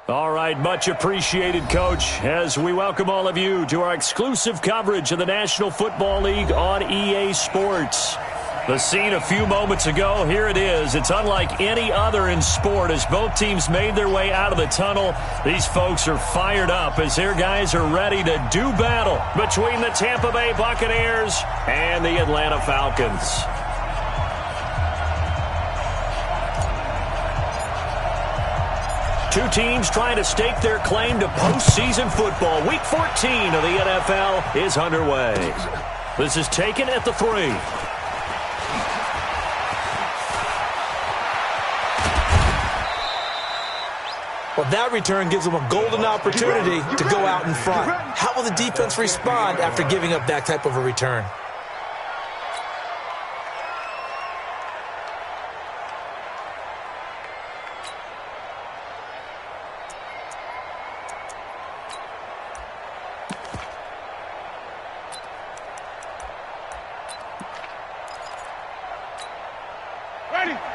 All right, much appreciated, Coach, as we welcome all of you to our exclusive coverage of the National Football League on EA Sports. The scene a few moments ago, here it is. It's unlike any other in sport as both teams made their way out of the tunnel. These folks are fired up as their guys are ready to do battle between the Tampa Bay Buccaneers and the Atlanta Falcons. Two teams trying to stake their claim to postseason football. Week 14 of the NFL is underway. This is taken at the 3. Well, that return gives them a golden opportunity to go out in front. How will the defense respond after giving up that type of a return?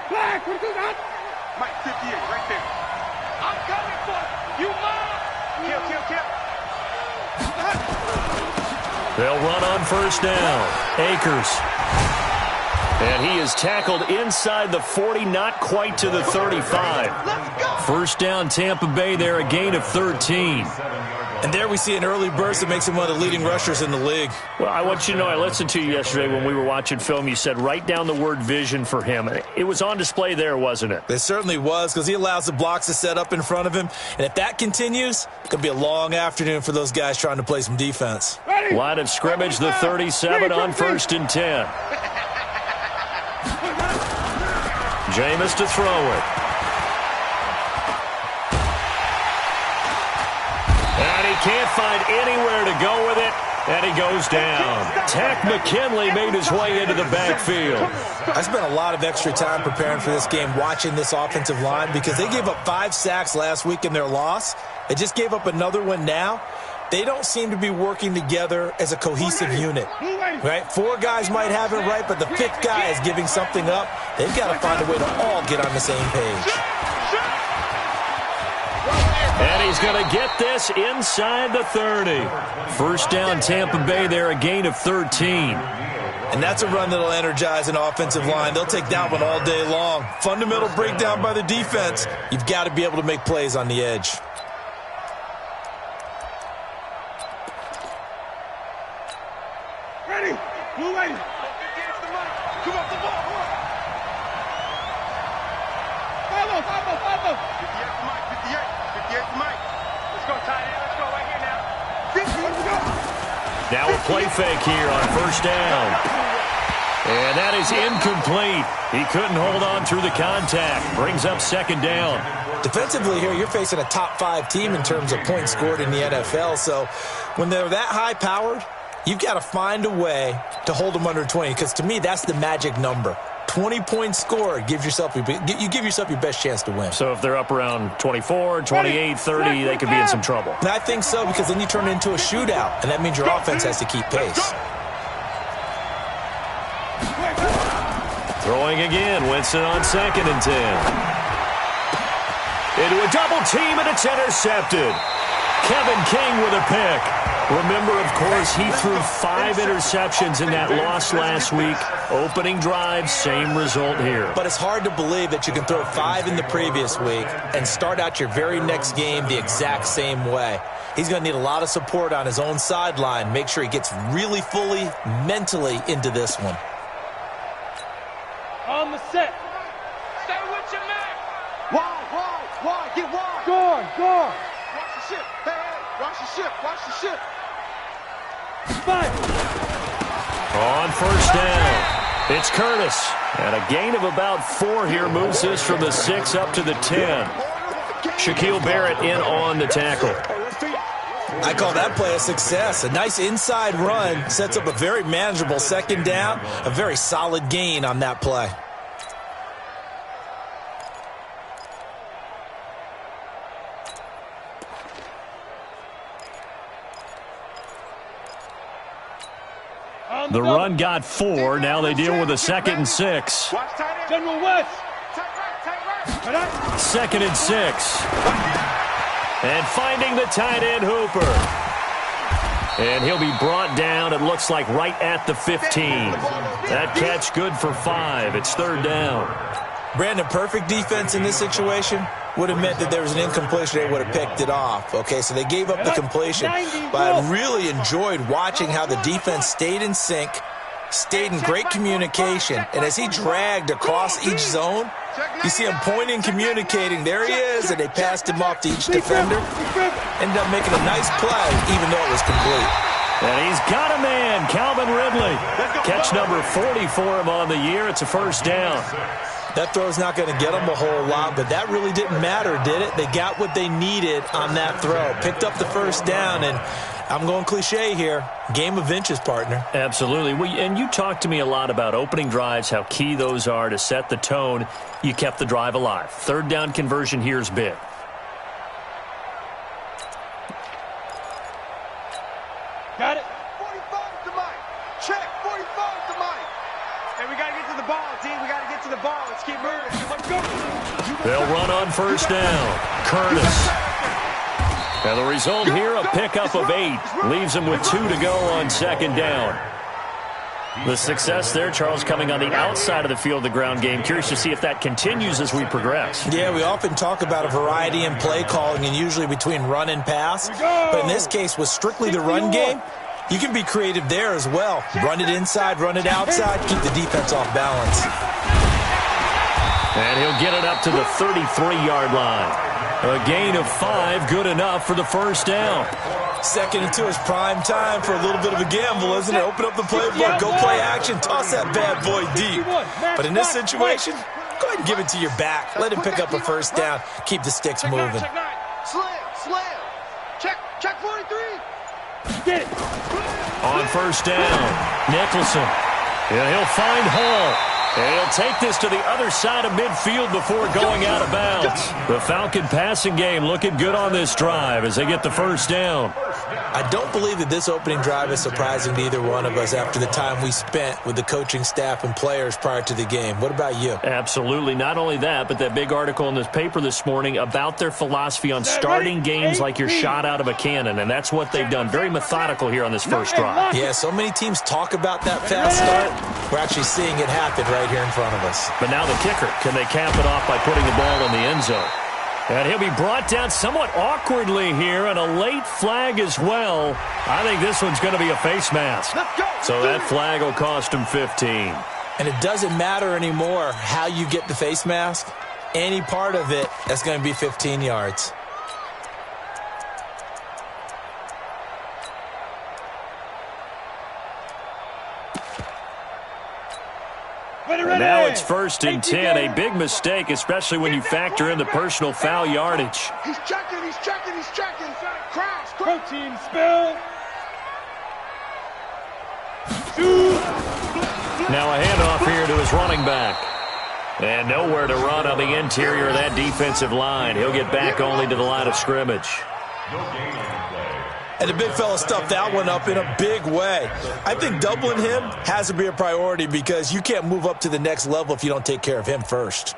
Flag, what is that? Mike 58, right there. I'm coming for you, Mom. Kill. They'll run on first down. Akers. And he is tackled inside the 40, not quite to the 35. First down, Tampa Bay there, a gain of 13. And there we see an early burst that makes him one of the leading rushers in the league. Well, I want you to know, I listened to you yesterday when we were watching film. You said write down the word vision for him. It was on display there, wasn't it? It certainly was, because he allows the blocks to set up in front of him. And if that continues, it's going to be a long afternoon for those guys trying to play some defense. Line of scrimmage, the 37 on 1st and 10. Jameis to throw it. And he can't find anywhere to go with it, and he goes down. Tack McKinley made his way into the backfield. I spent a lot of extra time preparing for this game, watching this offensive line, because they gave up 5 sacks last week in their loss. They just gave up another one now. They don't seem to be working together as a cohesive unit, right? 4 guys might have it right, but the 5th guy is giving something up. They've got to find a way to all get on the same page. And he's going to get this inside the 30. First down, Tampa Bay there, a gain of 13. And that's a run that'll energize an offensive line. They'll take that one all day long. Fundamental breakdown by the defense. You've got to be able to make plays on the edge. Ready? Blue lady. Come up the ball. Follow. 58 to Mike. 58 to Mike. Let's go, tight end. Let's go right here now. 50. Let's go. Now a play fake here on first down. And that is incomplete. He couldn't hold on through the contact. Brings up second down. Defensively here, you're facing a top 5 team in terms of points scored in the NFL. So when they're that high-powered, you've got to find a way to hold them under 20, because to me, that's the magic number. 20 points scored, you give yourself your best chance to win. So if they're up around 24, 28, 30, they could be in some trouble. And I think so, because then you turn it into a shootout, and that means your offense has to keep pace. Throwing again, Winston on 2nd and 10. Into a double team, and it's intercepted. Kevin King with a pick. Remember, of course, he threw 5 interceptions in that loss last week. Opening drive, same result here. But it's hard to believe that you can throw 5 in the previous week and start out your very next game the exact same way. He's going to need a lot of support on his own sideline. Make sure he gets really fully, mentally into this one. On the set. Stay with your man. Wide. Get wide. Guard. Watch the ship. Hey. Watch the ship. On first down, it's Curtis. And a gain of about 4 here moves this from the 6 up to the 10. Shaquille Barrett in on the tackle. I call that play a success. A nice inside run sets up a very manageable second down. A very solid gain on that play. The run got 4. Now they deal with a 2nd and 6. General West. 2nd and 6. And finding the tight end Hooper. And he'll be brought down, it looks like, right at the 15. That catch good for 5. It's 3rd down. Brandon, perfect defense in this situation would have meant that there was an incompletion. They would have picked it off. Okay, so they gave up the completion. But I really enjoyed watching how the defense stayed in sync, stayed in great communication. And as he dragged across each zone, you see him pointing, communicating. There he is, and they passed him off to each defender. Ended up making a nice play, even though it was complete. And he's got a man, Calvin Ridley. Catch number 40 for him on the year. It's a 1st down. That throw's not going to get them a whole lot, but that really didn't matter, did it? They got what they needed on that throw. Picked up the 1st down, and I'm going cliche here. Game of inches, partner. Absolutely. And you talked to me a lot about opening drives, how key those are to set the tone. You kept the drive alive. 3rd down conversion here is big. Got it. 45 to Mike. Check. 45 to Mike. Hey, we got to get to the ball, team. We got to get to the ball. Let's keep moving. Let's go. They'll run on 1st down. Curtis. And the result here, a pickup of 8. Leaves them with 2 to go on 2nd down. The success there, Charles, coming on the outside of the field, the ground game. Curious to see if that continues as we progress. Yeah, we often talk about a variety in play calling and usually between run and pass. But in this case, with strictly the run game, you can be creative there as well. Run it inside, run it outside, keep the defense off balance. And he'll get it up to the 33-yard line. A gain of 5, good enough for the 1st down. 2nd and 2 is prime time for a little bit of a gamble, isn't it? Open up the playbook, go play action, toss that bad boy deep. But in this situation, go ahead and give it to your back. Let him pick up a 1st down, keep the sticks moving. Slam. Check 43. Get it. On 1st down, Nicholson. And he'll find Hall. And he'll take this to the other side of midfield before going out of bounds. The Falcon passing game looking good on this drive as they get the 1st down. I don't believe that this opening drive is surprising to either one of us after the time we spent with the coaching staff and players prior to the game. What about you? Absolutely. Not only that, but that big article in this paper this morning about their philosophy on starting games like you're shot out of a cannon, and that's what they've done. Very methodical here on this 1st drive. Yeah, so many teams talk about that fast start. We're actually seeing it happen right here in front of us. But now the kicker, can they cap it off by putting the ball in the end zone? And he'll be brought down somewhat awkwardly here, and a late flag as well. I think this one's going to be a face mask. So that flag will cost him 15. And it doesn't matter anymore how you get the face mask. Any part of it, that's going to be 15 yards. And now it's 1st and 10. A big mistake, especially when you factor in the personal foul yardage. He's checking. Crash. Go team, spill. Now a handoff here to his running back. And nowhere to run on the interior of that defensive line. He'll get back only to the line of scrimmage. And the big fella stuffed that one up in a big way. I think doubling him has to be a priority because you can't move up to the next level if you don't take care of him first.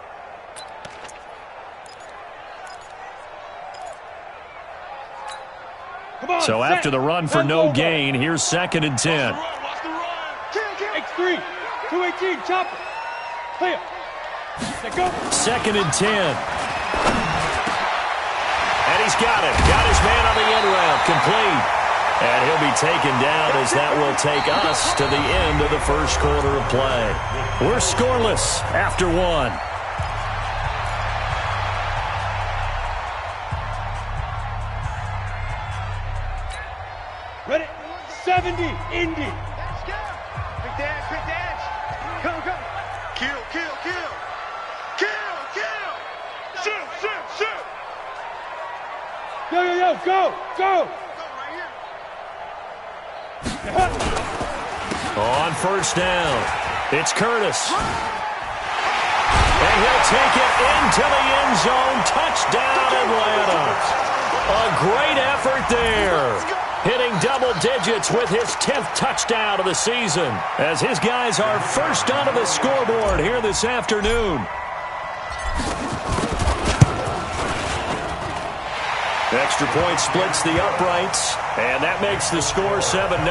So after the run for no gain, here's 2nd and 10. X3, 218, chop it. Clear. Go. 2nd and 10. And he's got it. Got his man on the end route. Complete. And he'll be taken down as that will take us to the end of the 1st quarter of play. We're scoreless after 1. Ready? 70, Indy. Let's go. Quick dash. Go. Kill. Shoot. Yo, go. Go right here. On 1st down, it's Curtis. And he'll take it into the end zone. Touchdown, Atlanta. A great effort there. Hitting double digits with his 10th touchdown of the season as his guys are first onto the scoreboard here this afternoon. Extra point splits the uprights, and that makes the score 7-0.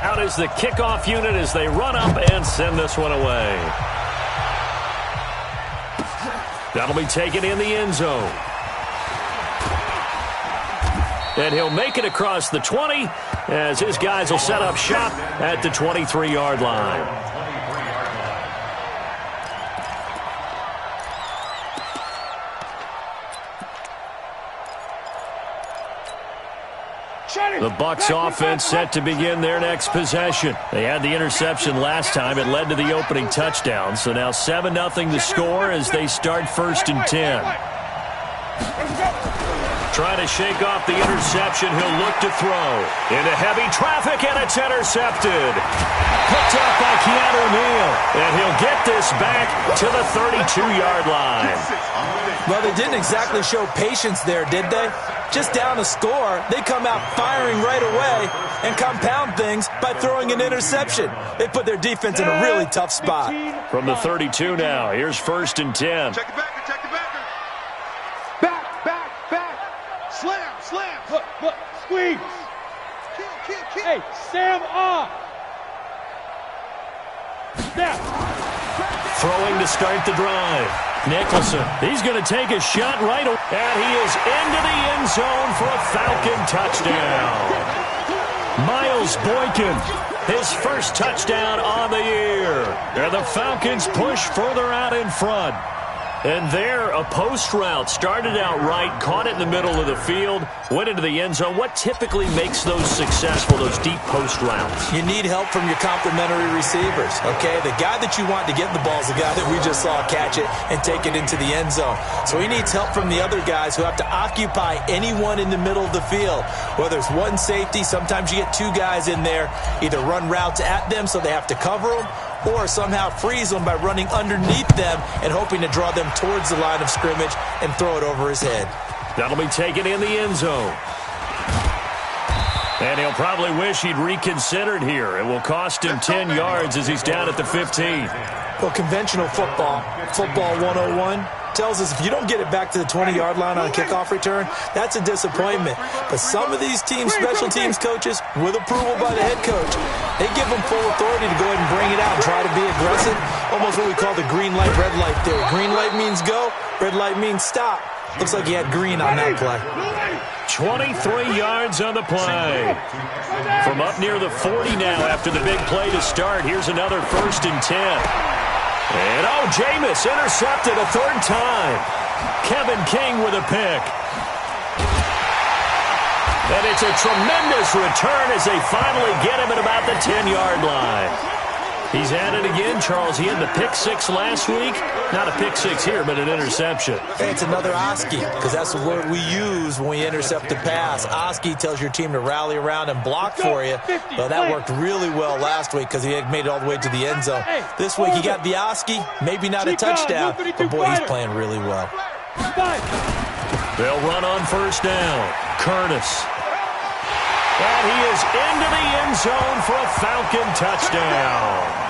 Out is the kickoff unit as they run up and send this one away. That'll be taken in the end zone. And he'll make it across the 20 as his guys will set up shop at the 23-yard line. The Bucs offense set to begin their next possession. They had the interception last time. It led to the opening touchdown. So now 7-0 the score as they start 1st and 10. Trying to shake off the interception. He'll look to throw. Into heavy traffic, and it's intercepted. Picked up by Keanu Neal. And he'll get this back to the 32-yard line. Well, they didn't exactly show patience there, did they? Just down a score, they come out firing right away and compound things by throwing an interception. They put their defense in a really tough spot. From the 32 now, here's 1st and 10. Check the backer, check the backer. Back. Slam. Look, squeeze. Kill. Hey, Sam off. Snap. Throwing to start the drive. Nicholson, he's going to take a shot right away. And he is into the end zone for a Falcon touchdown. Miles Boykin, his first touchdown on the year. And the Falcons push further out in front. And there, a post route started out right, caught it in the middle of the field, went into the end zone. What typically makes those successful, those deep post routes? You need help from your complementary receivers, okay? The guy that you want to get the ball is the guy that we just saw catch it and take it into the end zone. So he needs help from the other guys who have to occupy anyone in the middle of the field. Whether it's one safety, sometimes you get two guys in there, either run routes at them so they have to cover them, or somehow freeze them by running underneath them and hoping to draw them towards the line of scrimmage and throw it over his head. That'll be taken in the end zone. And he'll probably wish he'd reconsidered here. It will cost him 10 yards as he's down at the 15. Well, conventional football 101, tells us if you don't get it back to the 20-yard line on a kickoff return, that's a disappointment. But some of these teams, special teams coaches, with approval by the head coach, they give them full authority to go ahead and bring it out and try to be aggressive. Almost what we call the green light, red light theory. Green light means go, red light means stop. Looks like he had green on that play. 23 yards on the play. From up near the 40 now after the big play to start. Here's another 1st and 10. And Jameis intercepted a third time. Kevin King with a pick. And it's a tremendous return as they finally get him at about the 10-yard line. He's at it again, Charles. He had the pick six last week. Not a pick six here, but an interception. Hey, it's another Oski, because that's the word we use when we intercept the pass. Oski tells your team to rally around and block for you. Well, that worked really well last week because he had made it all the way to the end zone. This week he got the Oski, maybe not a touchdown, but boy, he's playing really well. They'll run on first down. Curtis. And he is into the end zone for a Falcon touchdown.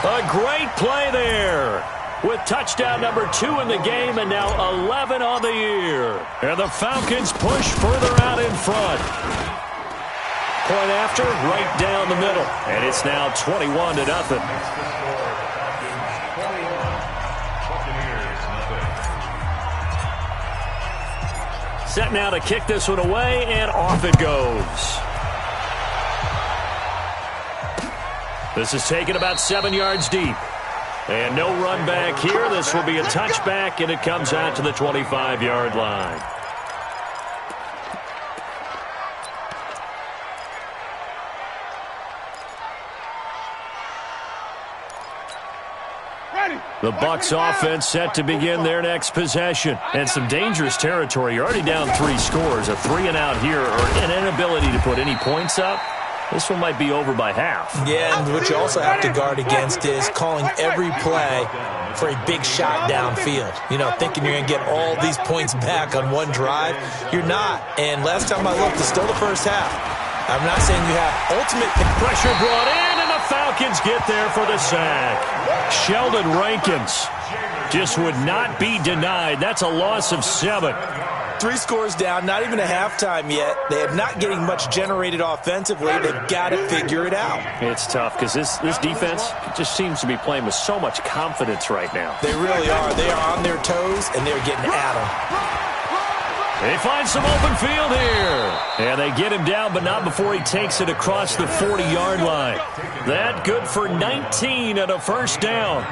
A great play there with touchdown number 2 in the game and now 11 on the year. And the Falcons push further out in front. Point after, right down the middle. And it's now 21-0. Set now to kick this one away, and off it goes. This is taken about 7 yards deep. And no run back here. This will be a touchback, and it comes out to the 25-yard line. The Bucs offense set to begin their next possession. And some dangerous territory. You're already down 3 scores. A 3-and-out here or an inability to put any points up. This one might be over by half. Yeah, and what you also have to guard against is calling every play for a big shot downfield. You know, thinking you're going to get all these points back on one drive. You're not. And last time I looked, it's still the first half. I'm not saying you have ultimate pressure brought in, and the Falcons get there for the sack. Sheldon Rankins just would not be denied. That's a loss of 7. 3 scores down, not even a halftime yet. They are not getting much generated offensively. They've got to figure it out. It's tough because this defense just seems to be playing with so much confidence right now. They really are. They are on their toes, and they're getting at them. They find some open field here. And they get him down, but not before he takes it across the 40-yard line. That good for 19 and a first down.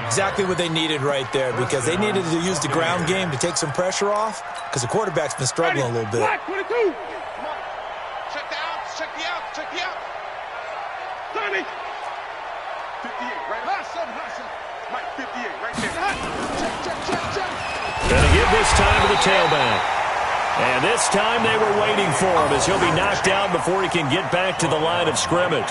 Exactly what they needed right there, because they needed to use the ground game to take some pressure off, because the quarterback's been struggling a little bit. Check the outs, check the outs, check the outs. 30. 58, right? Last 7. Mike, 58, right there. Check. Gonna give this time to the tailback. And this time they were waiting for him as he'll be knocked down before he can get back to the line of scrimmage.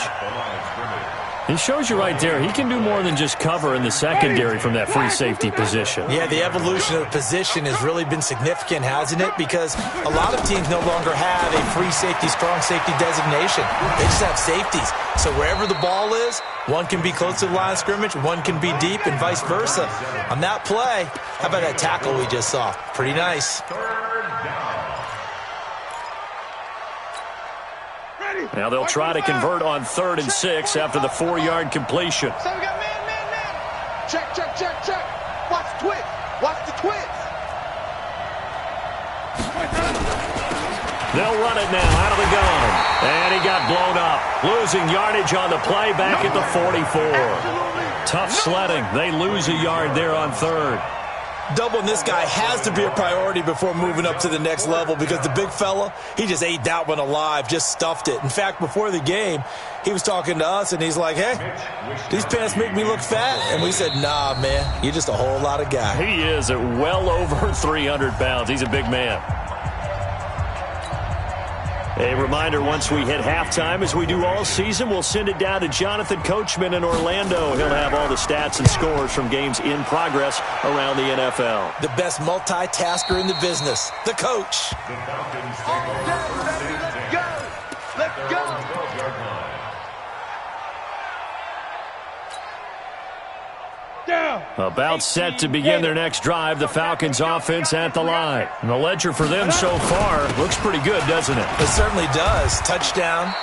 He shows you right there, he can do more than just cover in the secondary from that free safety position. Yeah, the evolution of the position has really been significant, hasn't it? Because a lot of teams no longer have a free safety, strong safety designation. They just have safeties. So wherever the ball is, one can be close to the line of scrimmage, one can be deep, and vice versa. On that play, how about that tackle we just saw? Pretty nice. Now they'll try to convert on 3rd and 6 after the 4-yard completion. So we got man. Check. Watch the twist. They'll run it now out of the gun. And he got blown up. Losing yardage on the play back at the 44. Tough sledding. They lose a yard there on 3rd. Doubling this guy has to be a priority before moving up to the next level, because the big fella, he just ate that one alive, just stuffed it. In fact, before the game, he was talking to us, and he's like, hey, these pants make me look fat. And we said, nah, man, you're just a whole lot of guy. He is at well over 300 pounds. He's a big man. A reminder, once we hit halftime, as we do all season, we'll send it down to Jonathan Coachman in Orlando. He'll have all the stats and scores from games in progress around the NFL. The best multitasker in the business, the coach. Let's go. Down. About set to begin their next drive, the Falcons offense at the line. And the ledger for them so far looks pretty good, doesn't it? It certainly does. Touchdown.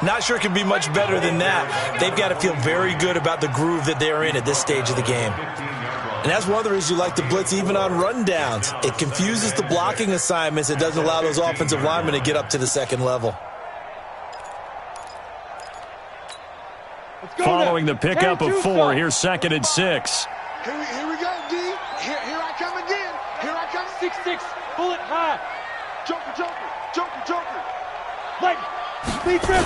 Not sure it can be much better than that. They've got to feel very good about the groove that they're in at this stage of the game. And that's one of the reasons you like to blitz even on rundowns. It confuses the blocking assignments. It doesn't allow those offensive linemen to get up to the second level. Following the pickup of 4, here's 2nd and 6. Here we go, D. Here I come again. Here I come. 6-6. Bullet high. Joker. Light. Speed trip.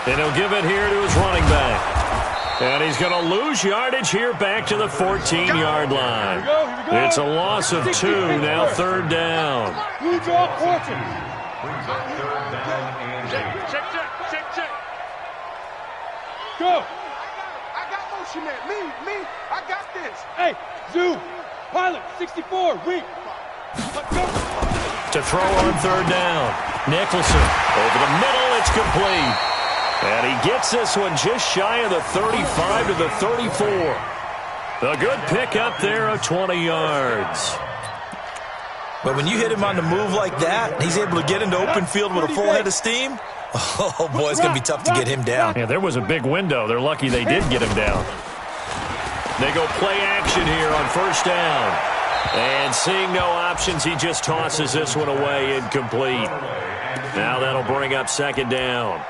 And he'll give it here to his running back. And he's going to lose yardage here back to the 14-yard line. Here we go. It's a loss of 2, now 3rd down. You draw fortune. Check. Go. I got motion there. Me. I got this. Hey, Zoo. Pilot, 64. Weak. Let's go. To throw on 3rd down. Nicholson over the middle. It's complete. And he gets this one just shy of the 35 to the 34. A good pickup there of 20 yards. But when you hit him on the move like that, he's able to get into open field with a full head of steam. Oh, boy, it's going to be tough to get him down. Yeah, there was a big window. They're lucky they did get him down. They go play action here on 1st down. And seeing no options, he just tosses this one away, incomplete. Now that'll bring up 2nd down.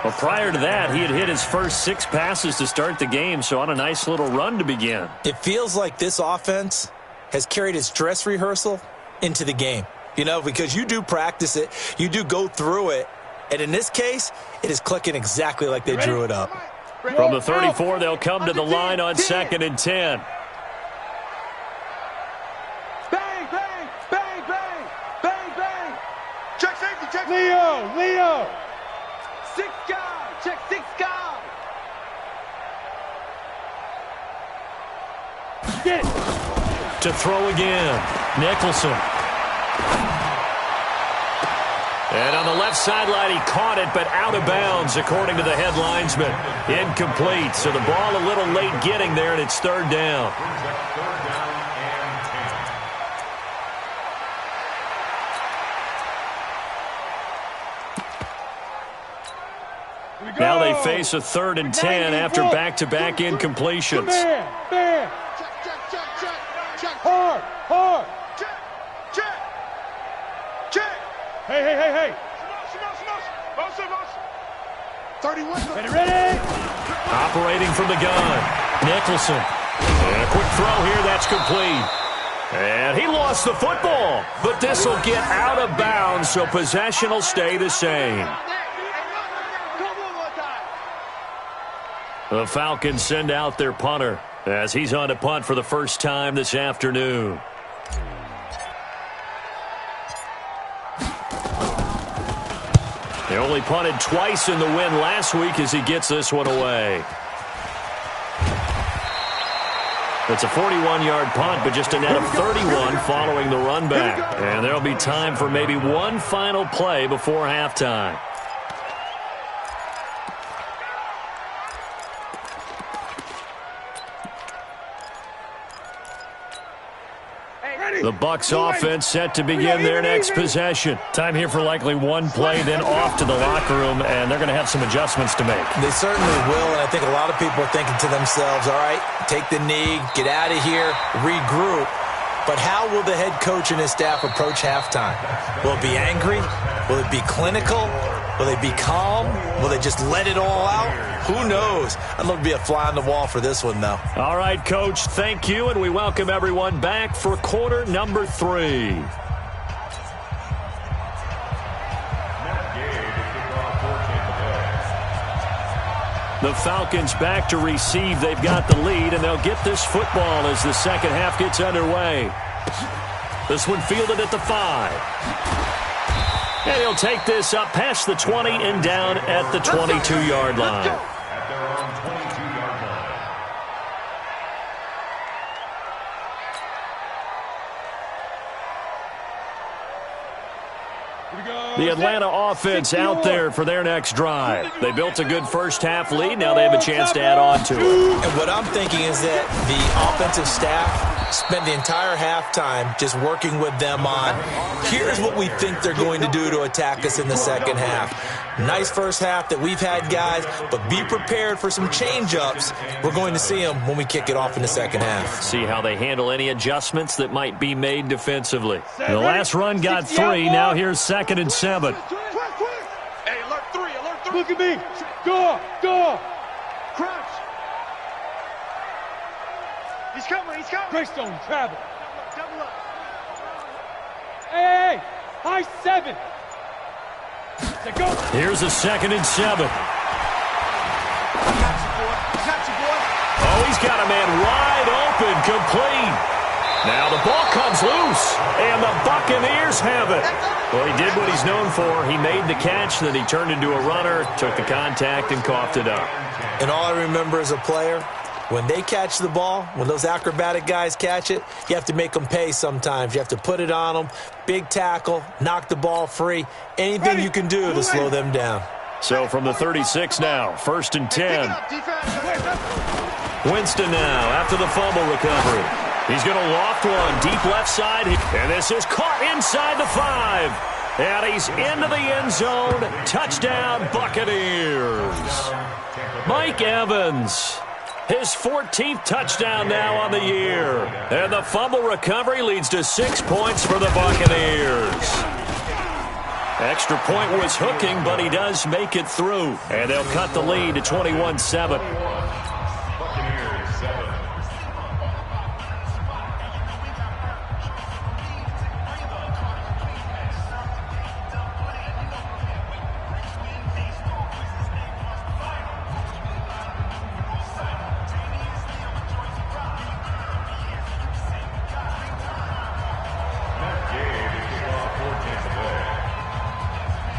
Well, prior to that, he had hit his first 6 passes to start the game, so on a nice little run to begin. It feels like this offense has carried its dress rehearsal into the game. You know, because you do practice it, you do go through it, and in this case, it is clicking exactly like they drew it up. From the 34, they'll come to the line on 2nd and 10. Bang. Check safety, check. Leo. 6 guys. Check 6 guys. Get it. To throw again. Nicholson. And on the left sideline, he caught it, but out of bounds, according to the head linesman. Incomplete, so the ball a little late getting there, and it's third down. Now they face a 3rd and 10 after back-to-back incompletions. Man. Check. Hard. Check. Hey. 31. Ready. Operating from the gun. Nicholson. And a quick throw here. That's complete. And he lost the football. But this will get out of bounds, so possession will stay the same. The Falcons send out their punter as he's on to punt for the first time this afternoon. They only punted twice in the win last week as he gets this one away. It's a 41-yard punt, but just a net of 31 following the run back. And there'll be time for maybe one final play before halftime. The Bucs offense set to begin their next possession. Time here for likely one play, then off to the locker room, and they're going to have some adjustments to make. They certainly will, and I think a lot of people are thinking to themselves, all right, take the knee, get out of here, regroup. But how will the head coach and his staff approach halftime? Will it be angry? Will it be clinical? Will they be calm? Will they just let it all out? Who knows? I'd love to be a fly on the wall for this one, though. All right, Coach, thank you, and we welcome everyone back for quarter number 3. The Falcons back to receive. They've got the lead, and they'll get this football as the second half gets underway. This one fielded at the 5. And he'll take this up past the 20 and down at the 22-yard line. The Atlanta offense out there for their next drive. They built a good first-half lead. Now they have a chance to add on to it. And what I'm thinking is that the offensive staff spent the entire halftime just working with them on, here's what we think they're going to do to attack us in the second half. Nice first half that we've had, guys, but be prepared for some change-ups. We're going to see them when we kick it off in the second half. See how they handle any adjustments that might be made defensively. The last run got 3. Now here's 2nd and 7. Hey, alert 3. Look at me. Go. Crouch. He's coming. Greystone, travel. Double up. Hey. High 7. Go. Here's a 2nd and 7. Got you, boy. Oh, he's got a man wide open, complete. Now the ball comes loose, and the Buccaneers have it. Well, he did what he's known for. He made the catch, then he turned into a runner, took the contact, and coughed it up. And all I remember as a player, when they catch the ball, when those acrobatic guys catch it, you have to make them pay sometimes. You have to put it on them, big tackle, knock the ball free, anything you can do to slow them down. So from the 36 now, 1st and 10. Winston now after the fumble recovery. He's going to loft one deep left side. And this is caught inside the 5. And he's into the end zone. Touchdown, Buccaneers. Mike Evans. His 14th touchdown now on the year. And the fumble recovery leads to 6 points for the Buccaneers. Extra point was hooking, but he does make it through. And they'll cut the lead to 21-7.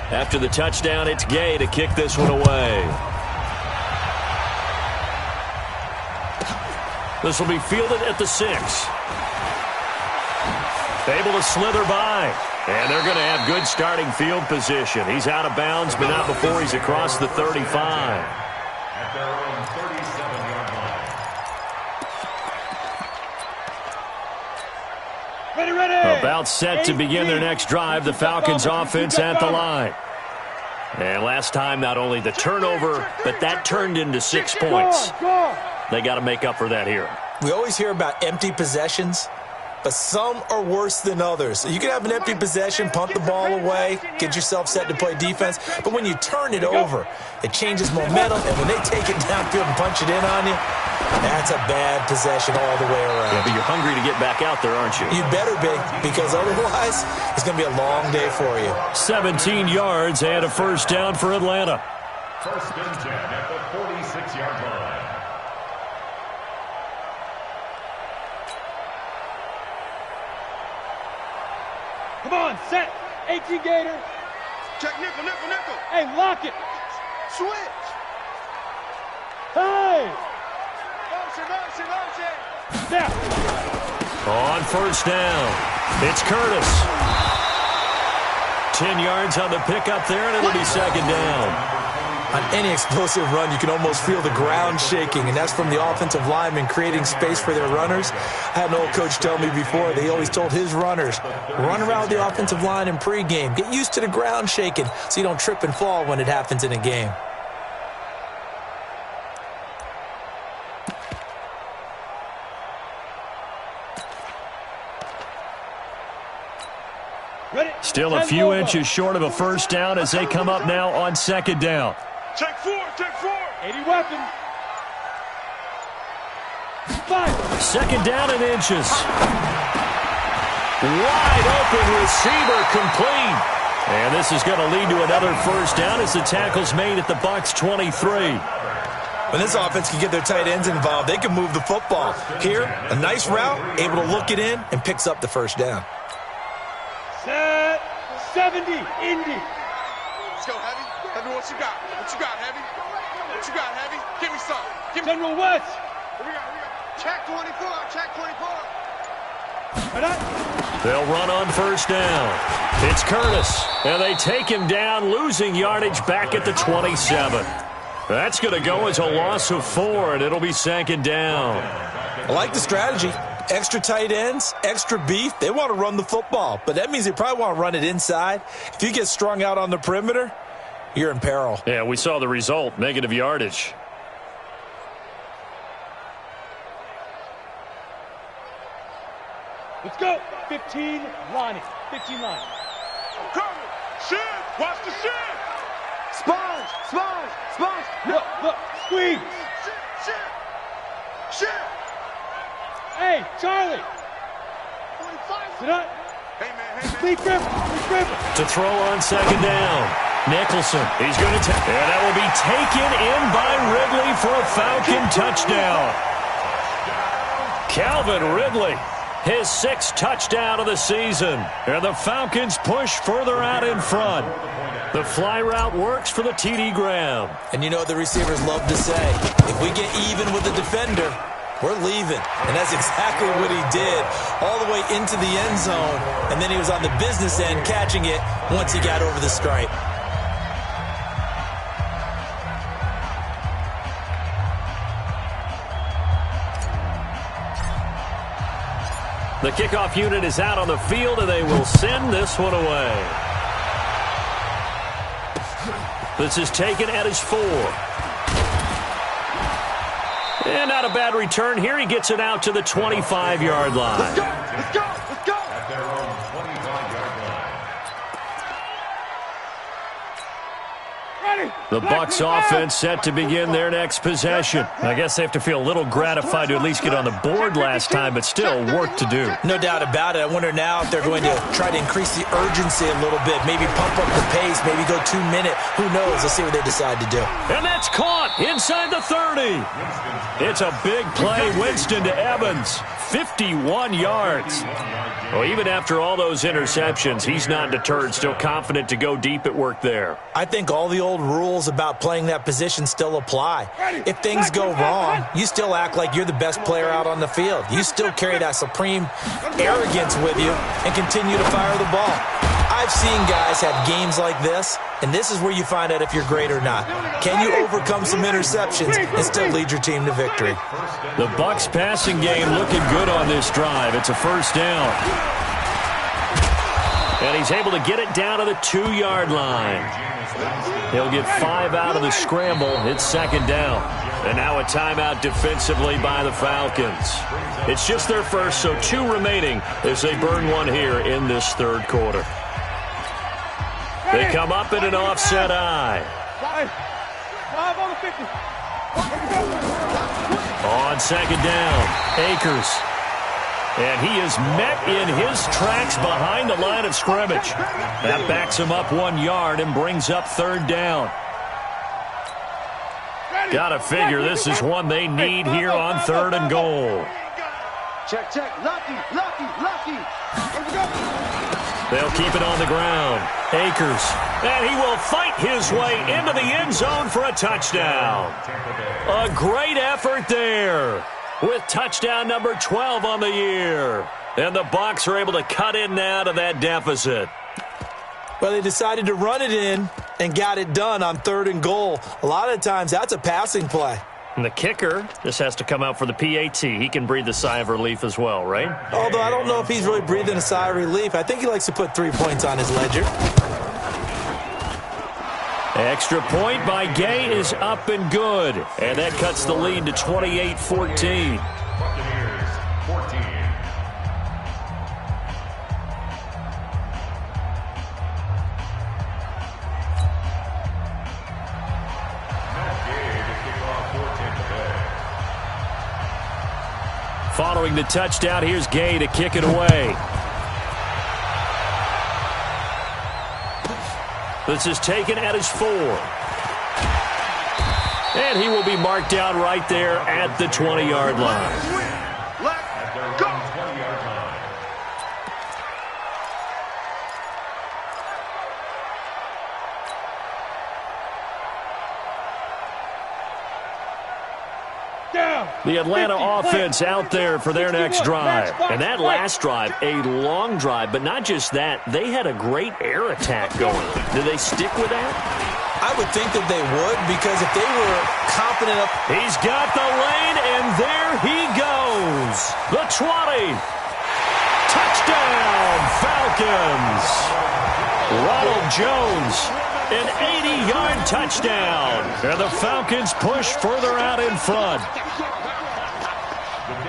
After the touchdown, it's Gay to kick this one away. This will be fielded at the 6. Able to slither by. And they're going to have good starting field position. He's out of bounds, but not before he's across the 35. At their own 37-yard line. Ready, ready. About set to begin their next drive. The Falcons offense at the line. And last time, not only the turnover, but that turned into 6 points. They got to make up for that here. We always hear about empty possessions, but some are worse than others. You can have an empty possession, pump the ball away, get yourself set to play defense, but when you turn it over, it changes momentum, and when they take it downfield and punch it in on you, that's a bad possession all the way around. Yeah, but you're hungry to get back out there, aren't you? You better be, because otherwise, it's going to be a long day for you. 17 yards and a first down for Atlanta. First and 10 at the 46-yard line. Come on, set. 18 Gator. Check nickel, nickel, nickel. Hey, lock it. Switch. Hey. Motion, motion, motion. Snap. On first down, it's Curtis. 10 yards on the pickup there, and it'll be second down. On any explosive run, you can almost feel the ground shaking, and that's from the offensive linemen creating space for their runners. I had an old coach tell me before, they always told his runners, run around the offensive line in pregame. Get used to the ground shaking so you don't trip and fall when it happens in a game. Ready. Still a few inches short of a first down as they come up now on second down. Check four, check four. 80 weapon. 5. Second down in inches. Wide open receiver complete. And this is going to lead to another first down as the tackle's made at the Bucs 23. When this offense can get their tight ends involved, they can move the football. Here, a nice route, able to look it in, and picks up the first down. Set. 70. Indy. Let's go, Heavy. Heavy, what you got? What you got, Heavy? What you got, Heavy? Give me some. Give me. General West. We got. Check 24. Check 24. They'll run on first down. It's Curtis, and they take him down, losing yardage back at the 27. That's going to go as a loss of 4, and it'll be second down. I like the strategy. Extra tight ends, extra beef. They want to run the football, but that means they probably want to run it inside. If you get strung out on the perimeter, you're in peril. Yeah, we saw the result, negative yardage. Let's go. 15 Lonnie. 15 Lonnie. Coming. Shift. Watch the shift. Sponge. Sponge. Sponge. Look. Squeeze. Shift. Shift. Hey, Charlie. 45. Sit up. Hey, man. Lee Griffin. To throw on second down. Nicholson. He's going to take. And that will be taken in by Ridley for a Falcon touchdown. Calvin Ridley. His 6th touchdown of the season. And the Falcons push further out in front. The fly route works for the TD Graham. And you know what the receivers love to say? If we get even with the defender, we're leaving. And that's exactly what he did. All the way into the end zone. And then he was on the business end catching it once he got over the stripe. The kickoff unit is out on the field, and they will send this one away. This is taken at his 4. And not a bad return here. He gets it out to the 25-yard line. Let's go. Let's go. Let's go. At their own 25-yard line. The Bucs offense set to begin their next possession. I guess they have to feel a little gratified to at least get on the board last time, but still work to do. No doubt about it. I wonder now if they're going to try to increase the urgency a little bit, maybe pump up the pace, maybe go 2-minute. Who knows? Let's see what they decide to do. And that's caught inside the 30. It's a big play. Winston to Evans, 51 yards. Well, even after all those interceptions, he's not deterred, still confident to go deep at work there. I think all the old rules about playing that position still apply. If things go wrong, you still act like you're the best player out on the field. You still carry that supreme arrogance with you and continue to fire the ball. I've seen guys have games like this, and this is where you find out if you're great or not. Can you overcome some interceptions and still lead your team to victory? The Bucs passing game looking good on this drive. It's a first down. And he's able to get it down to the 2-yard line. He'll get 5 out of the scramble. It's second down. And now a timeout defensively by the Falcons. It's just their first, so 2 remaining as they burn one here in this third quarter. They come up in an offset eye. 5 on the 50. On second down, Akers. And he is met in his tracks behind the line of scrimmage. That backs him up 1 yard and brings up third down. Gotta figure this is one they need here on 3rd and goal. Check, check. Lucky, lucky, lucky. They'll keep it on the ground. Akers. And he will fight his way into the end zone for a touchdown. A great effort there with touchdown number 12 on the year. And the Bucs are able to cut in now to that deficit. Well, they decided to run it in and got it done on 3rd and goal. A lot of times that's a passing play. And the kicker just has to come out for the PAT. He can breathe a sigh of relief as well, right? Although I don't know if he's really breathing a sigh of relief. I think he likes to put 3 points on his ledger. Extra point by Gay is up and good. And that cuts the lead to 28-14. Following the touchdown, here's Gay to kick it away. This is taken at his 4. And he will be marked down right there at the 20-yard line. Let's go. The Atlanta offense out there for their next drive. And that last drive, a long drive, but not just that. They had a great air attack going. Did they stick with that? I would think that they would, because if they were confident up... He's got the lane, and there he goes. The 20. Touchdown, Falcons. Ronald Jones, an 80-yard touchdown. And the Falcons push further out in front.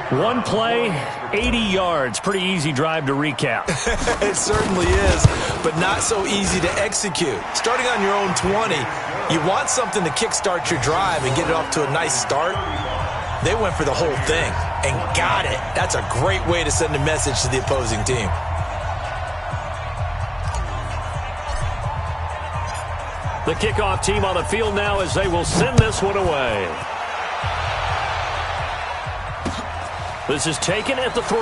One play, 80 yards. Pretty easy drive to recap. It certainly is, but not so easy to execute. Starting on your own 20, you want something to kickstart your drive and get it off to a nice start. They went for the whole thing and got it. That's a great way to send a message to the opposing team. The kickoff team on the field now as they will send this one away. This is taken at the 3.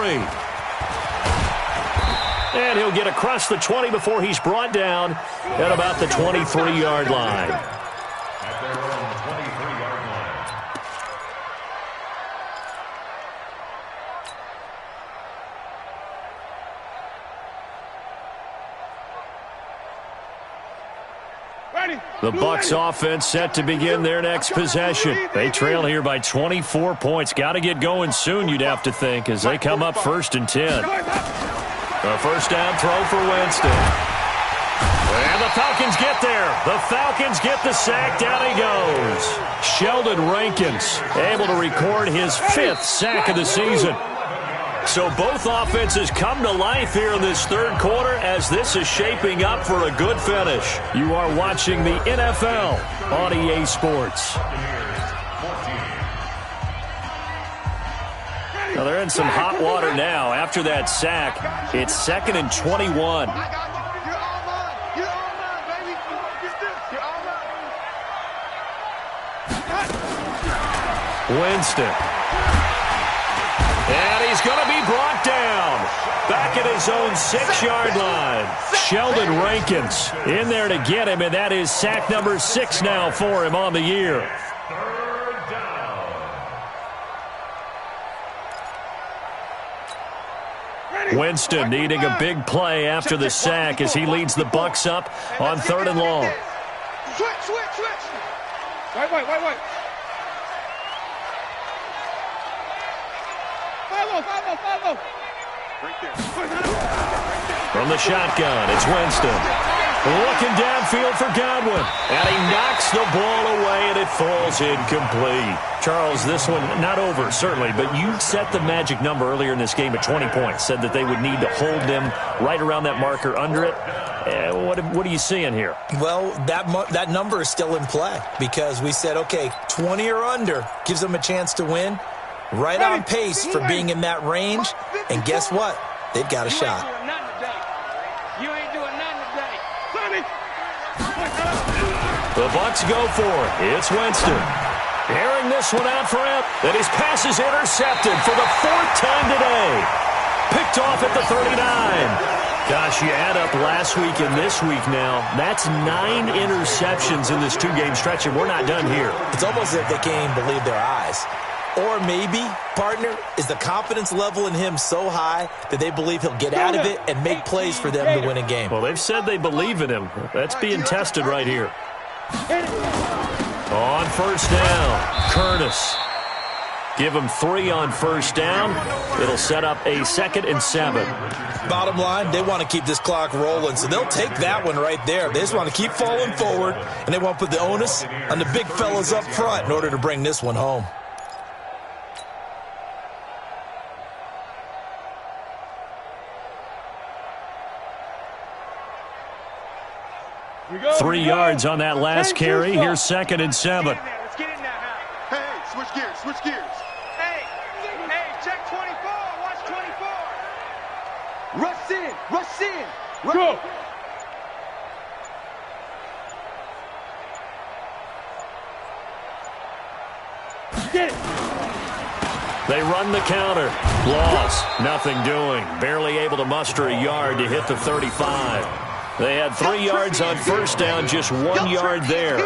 And he'll get across the 20 before he's brought down at about the 23-yard line. At their own 23-yard line. The Bucs offense set to begin their next possession. They trail here by 24 points. Got to get going soon, you'd have to think, as they come up 1st and 10. A first down throw for Winston. And the Falcons get there. The Falcons get the sack. Down he goes. Sheldon Rankins able to record his 5th sack of the season. So both offenses come to life here in this third quarter as this is shaping up for a good finish. You are watching the NFL on EA Sports. Now they're in some hot water now. After that sack, it's 2nd and 21. Winston. And he he's going to be brought down. Back at his own 6-yard line. Sheldon Rankins in there to get him, and that is sack number 6 now for him on the year. Winston needing a big play after the sack as he leads the Bucs up on 3rd and long. Switch. Wait. 5-0. Right there. From the shotgun, it's Winston. Looking downfield for Godwin. And he knocks the ball away, and it falls incomplete. Charles, this one not over, certainly, but you set the magic number earlier in this game at 20 points. Said that they would need to hold them right around that marker under it. What are you seeing here? Well, that number is still in play because we said, okay, 20 or under gives them a chance to win. Right on pace for being in that range. And guess what? They've got a shot. You ain't doing nothing today. Sonny! The Bucs go for it. It's Winston. Airing this one out for him. And his pass is intercepted for the 4th time today. Picked off at the 39. Gosh, you add up last week and this week now. That's 9 interceptions in this 2-game stretch, and we're not done here. It's almost as if they can't even believe their eyes. Or maybe, partner, is the confidence level in him so high that they believe he'll get out of it and make plays for them to win a game. Well, they've said they believe in him. That's being tested right here. On 1st down, Curtis. Give him 3 on 1st down. It'll set up a 2nd and 7. Bottom line, they want to keep this clock rolling, so they'll take that one right there. They just want to keep falling forward, and they want to put the onus on the big fellas up front in order to bring this one home. We go, 3 yards on that last carry. Here's 2nd and 7. Let's get in now. Hey, switch gears. Hey, check 24. Watch 24. Rush in. Go. Get it. They run the counter. Loss. Nothing doing. Barely able to muster a yard to hit the 35. They had 3 yards on 1st down, just 1 yard there.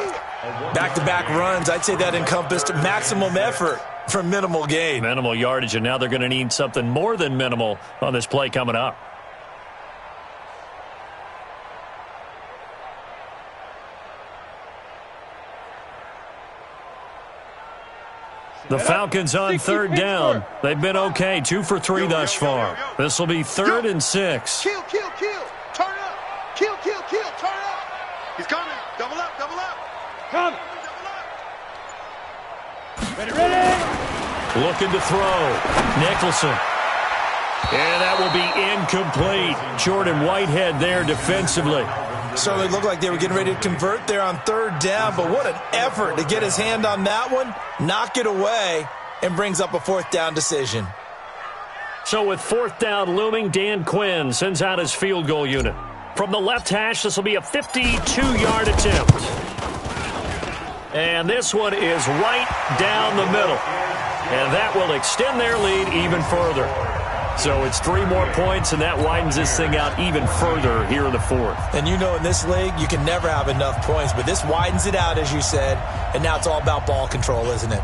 Back-to-back runs, I'd say that encompassed maximum effort for minimal gain. Minimal yardage, and now they're going to need something more than minimal on this play coming up. The Falcons on 3rd down. They've been okay, 2 for 3 thus far. This will be 3rd and 6. Kill. Turn up. Kill. Turn up. He's coming. Double up. Come. Ready. Looking to throw. Nicholson. And that will be incomplete. Jordan Whitehead there defensively. Certainly looked like they were getting ready to convert there on 3rd down, but what an effort to get his hand on that one, knock it away, and brings up a 4th down decision. So with 4th down looming, Dan Quinn sends out his field goal unit. From the left hash, this will be a 52-yard attempt. And this one is right down the middle. And that will extend their lead even further. So it's 3 more points, and that widens this thing out even further here in the 4th. And you know in this league, you can never have enough points, but this widens it out, as you said, and now it's all about ball control, isn't it?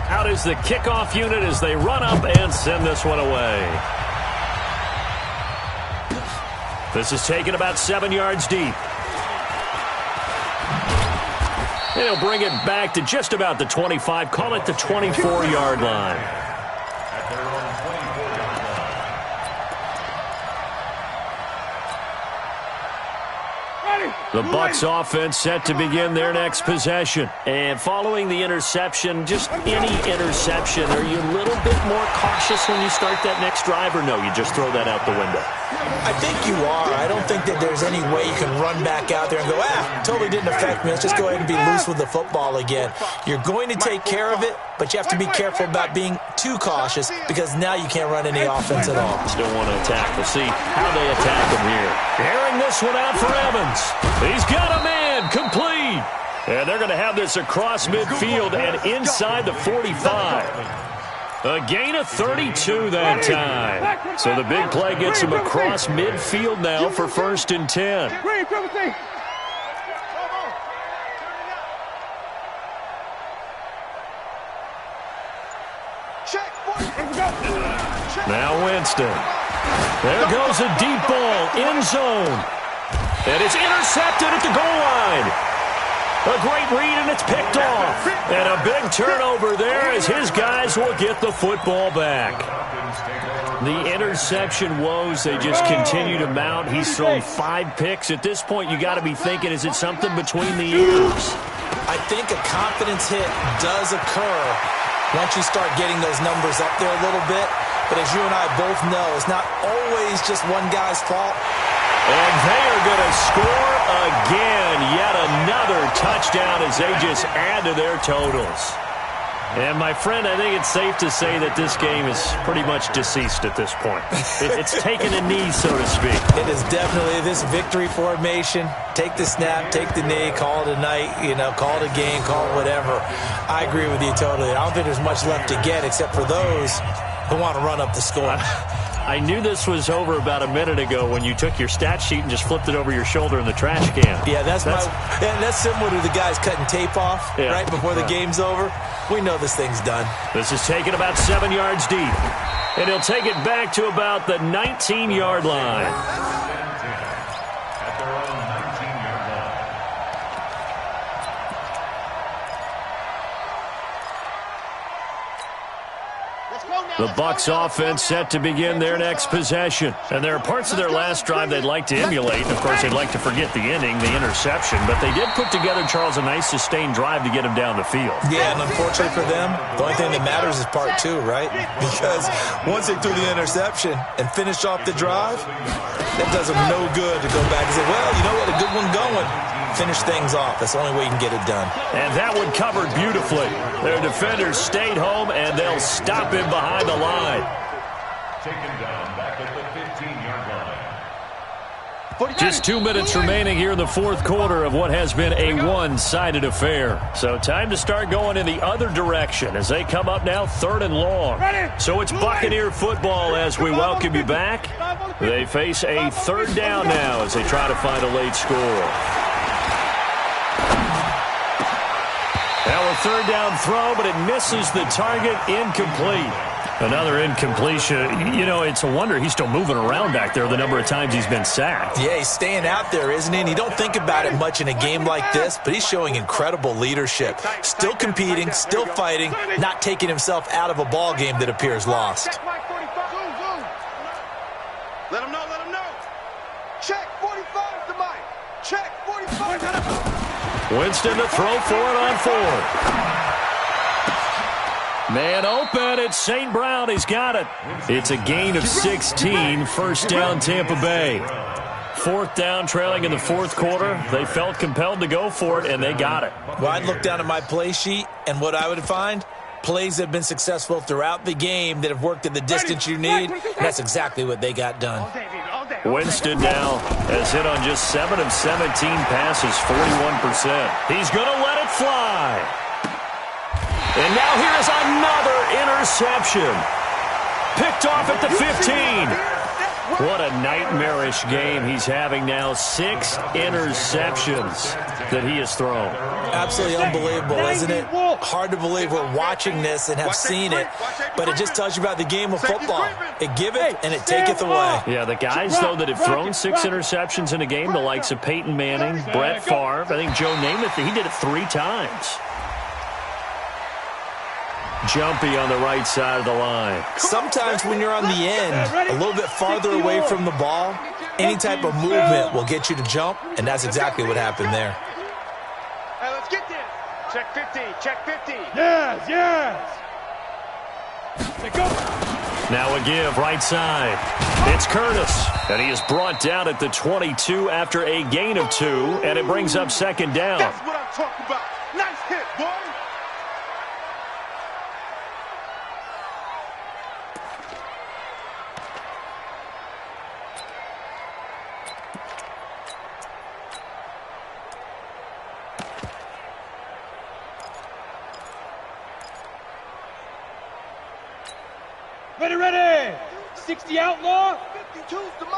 Out is the kickoff unit as they run up and send this one away. This is taken about 7 yards deep. They'll bring it back to just about the 25, call it the 24-yard line. The Bucs offense set to begin their next possession. And following the interception, just any interception, are you a little bit more cautious when you start that next drive, or no, you just throw that out the window? I think you are. I don't think that there's any way you can run back out there and go, totally didn't affect me. Let's just go ahead and be loose with the football again. You're going to take care of it, but you have to be careful about being too cautious because now you can't run any offense at all. Still want to attack. We'll see how they attack him here. Airing this one out for Evans. He's got a man complete. And they're going to have this across midfield and inside the 45. A gain of 32 that time. So the big play gets him across midfield now for 1st and 10. Now Winston. There goes a deep ball, end zone. And it's intercepted at the goal line. A great read, and it's picked off. And a big turnover there as his guys will get the football back. The interception woes, they just continue to mount. He's thrown 5 picks. At this point, you got to be thinking, is it something between the ears? I think a confidence hit does occur once you start getting those numbers up there a little bit. But as you and I both know, it's not always just one guy's fault. And they are going to score again. Yet another touchdown as they just add to their totals. And, my friend, I think it's safe to say that this game is pretty much deceased at this point. It's taken a knee, so to speak. It is definitely this victory formation. Take the snap, take the knee, call it a night, call it a game, call it whatever. I agree with you totally. I don't think there's much left to get except for those who want to run up the score. I knew this was over about a minute ago when you took your stat sheet and just flipped it over your shoulder in the trash can. Yeah, that's similar to the guys cutting tape off right before the game's over. We know this thing's done. This is taken about 7 yards deep. And he'll take it back to about the 19-yard line. At their own 19-yard line. The Bucs offense set to begin their next possession. And there are parts of their last drive they'd like to emulate. And, of course, they'd like to forget the inning, the interception. But they did put together, Charles, a nice sustained drive to get him down the field. Yeah, and unfortunately for them, the only thing that matters is part 2, right? Because once they threw the interception and finished off the drive, that does them no good to go back and say, well, you know what, a good one going. Finish things off. That's the only way you can get it done. And that one covered beautifully. Their defenders stayed home, and they'll stop him behind the line. Taken down back at the 15-yard line. Just 2 minutes remaining here in the fourth quarter of what has been a one-sided affair. So time to start going in the other direction as they come up now 3rd and long. So it's Buccaneer football as we welcome you back. They face a 3rd down now as they try to find a late score. Now a 3rd down throw, but it misses the target, incomplete. Another incompletion. It's a wonder he's still moving around back there the number of times he's been sacked. Yeah, he's staying out there, isn't he? And you don't think about it much in a game like this, but he's showing incredible leadership. Still competing, still fighting, not taking himself out of a ball game that appears lost. Let him know. Check 45 to Mike. Check 45. Winston to throw for it on 4th. Man open, it's St. Brown. He's got it. It's a gain of 16, 1st down Tampa Bay. 4th down, trailing in the fourth quarter. They felt compelled to go for it, and they got it. Well, I'd look down at my play sheet, and what I would find, plays that have been successful throughout the game that have worked at the distance you need, and that's exactly what they got done. Winston now has hit on just 7 of 17 passes, 41%. He's going to let it fly. And now here's another interception. Picked off at the 15. What a nightmarish game he's having now. 6 interceptions that he has thrown. Absolutely unbelievable, isn't it? Hard to believe we're watching this and have seen it, but it just tells you about the game of football. It giveth and it taketh away. Yeah, the guys, though, that have thrown 6 interceptions in a game, the likes of Peyton Manning, Brett Favre, I think Joe Namath, he did it 3 times. Jumpy on the right side of the line. Sometimes when you're on the end, a little bit farther away from the ball, any type of movement will get you to jump, and that's exactly what happened there. Hey, let's get this. Check 50. Check 50. Yes. Go. Now a give, right side. It's Curtis, and he is brought down at the 22 after a gain of 2, and it brings up 2nd down. That's what I'm talking about. Nice hit, boy. Ready, ready. 60 outlaw. 52's the mic.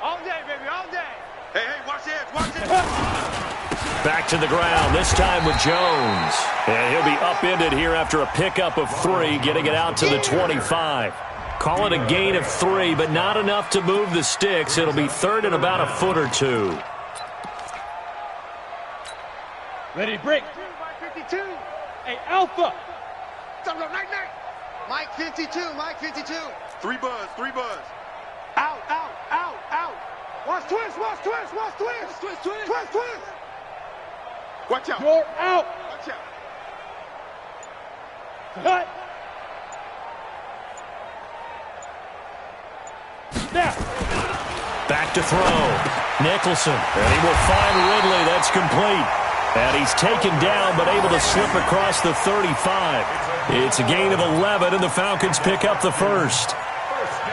All day, baby, all day. Hey, watch this, watch this. Back to the ground, this time with Jones. And he'll be upended here after a pickup of 3, getting it out to the 25. Call it a gain of 3, but not enough to move the sticks. It'll be third and about a foot or 2. Ready, break. Mike 52. Hey, Alpha. Night. Mike 52, Mike 52. 3 buzz. Out. Watch twist. Twist. Watch out. You're out. Watch out. Cut. Now. Back to throw. Nicholson. And he will find Ridley. That's complete. And he's taken down but able to slip across the 35. It's a gain of 11, and the Falcons pick up the first.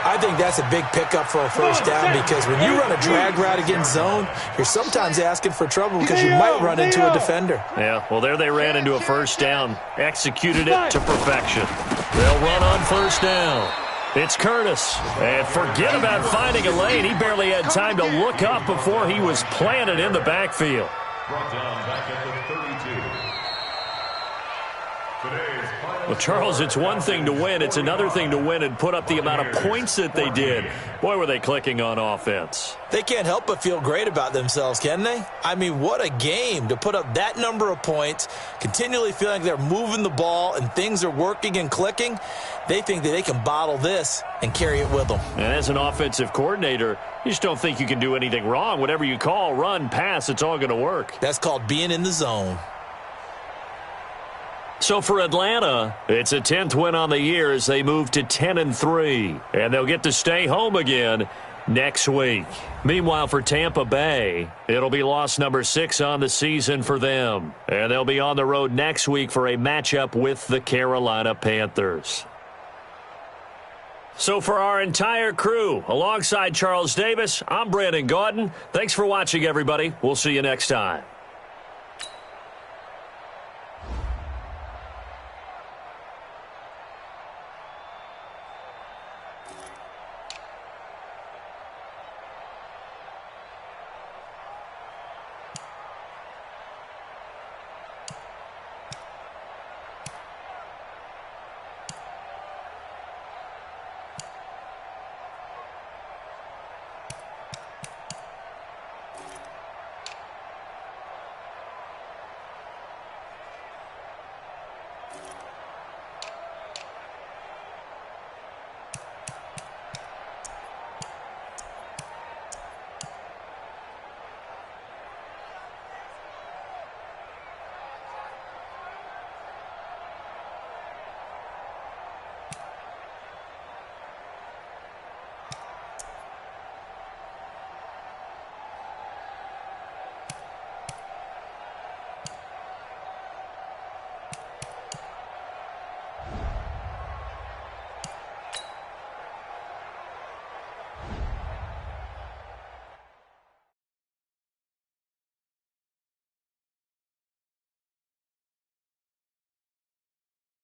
I think that's a big pickup for a first down because when you run a drag route against zone, you're sometimes asking for trouble because you might run into a defender. Yeah, well, there they ran into a first down. Executed it to perfection. They'll run on first down. It's Curtis. And forget about finding a lane. He barely had time to look up before he was planted in the backfield. Brought down back at the 32. Today's final. Well, Charles, it's one thing to win. It's another thing to win and put up the amount of points that they did. Boy, were they clicking on offense. They can't help but feel great about themselves, can they? I mean, what a game to put up that number of points, continually feeling like they're moving the ball and things are working and clicking. They think that they can bottle this and carry it with them. And as an offensive coordinator, you just don't think you can do anything wrong. Whatever you call, run, pass, it's all going to work. That's called being in the zone. So for Atlanta, it's a 10th win on the year as they move to 10-3. And they'll get to stay home again next week. Meanwhile, for Tampa Bay, it'll be loss number 6 on the season for them. And they'll be on the road next week for a matchup with the Carolina Panthers. So for our entire crew, alongside Charles Davis, I'm Brandon Gaudin. Thanks for watching, everybody. We'll see you next time.